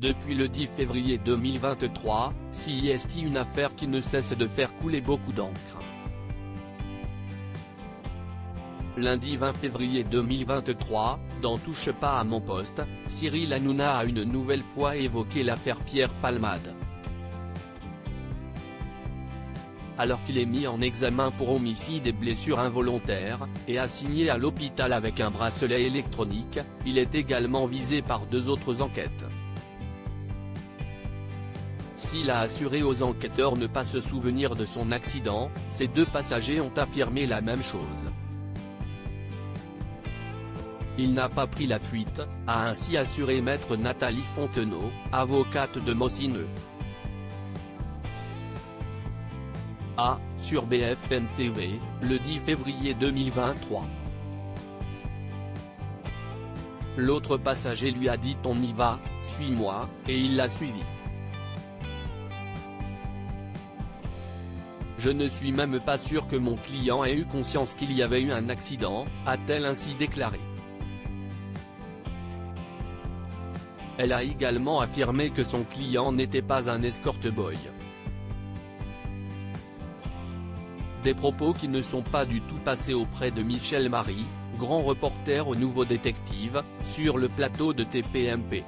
Depuis le 10 février 2023, CIST, une affaire qui ne cesse de faire couler beaucoup d'encre. Lundi 20 février 2023, dans Touche pas à mon poste, Cyril Hanouna a une nouvelle fois évoqué l'affaire Pierre Palmade. Alors qu'il est mis en examen pour homicide et blessures involontaires, et assigné à l'hôpital avec un bracelet électronique, il est également visé par 2 autres enquêtes. S'il a assuré aux enquêteurs ne pas se souvenir de son accident, ces 2 passagers ont affirmé la même chose. Il n'a pas pris la fuite, a ainsi assuré maître Nathalie Fontenot, avocate de Mosineux. Sur BFM TV, le 10 février 2023. L'autre passager lui a dit « On y va, suis-moi », et il l'a suivi. Je ne suis même pas sûr que mon client ait eu conscience qu'il y avait eu un accident, a-t-elle ainsi déclaré. Elle a également affirmé que son client n'était pas un escort boy. Des propos qui ne sont pas du tout passés auprès de Michel Marie, grand reporter au Nouveau Détective, sur le plateau de TPMP.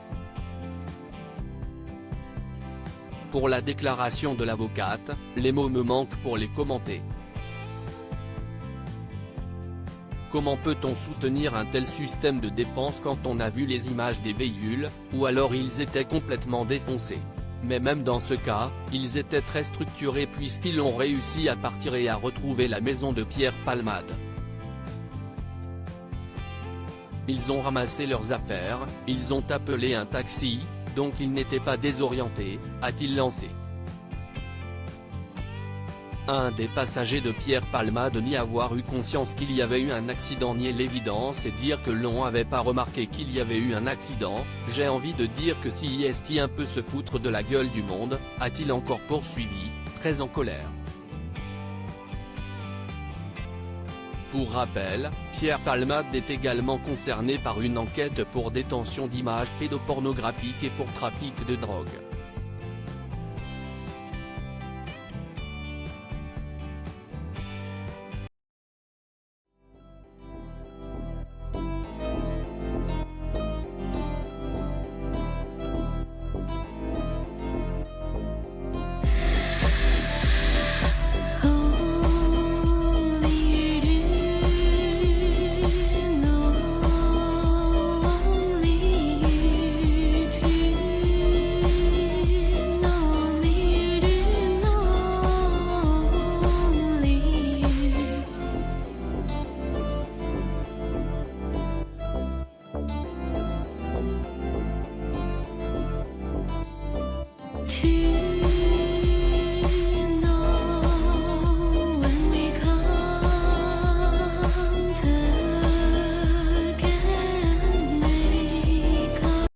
Pour la déclaration de l'avocate, les mots me manquent pour les commenter. Comment peut-on soutenir un tel système de défense quand on a vu les images des véhicules, ou alors ils étaient complètement défoncés? Mais même dans ce cas, ils étaient très structurés puisqu'ils ont réussi à partir et à retrouver la maison de Pierre Palmade. Ils ont ramassé leurs affaires, ils ont appelé un taxi, donc ils n'étaient pas désorientés, a-t-il lancé. Un des passagers de Pierre Palmade nie avoir eu conscience qu'il y avait eu un accident, nier l'évidence et dire que l'on n'avait pas remarqué qu'il y avait eu un accident. J'ai envie de dire que CIST un peu se foutre de la gueule du monde, a-t-il encore poursuivi, très en colère. Pour rappel, Pierre Palmade est également concerné par une enquête pour détention d'images pédopornographiques et pour trafic de drogue.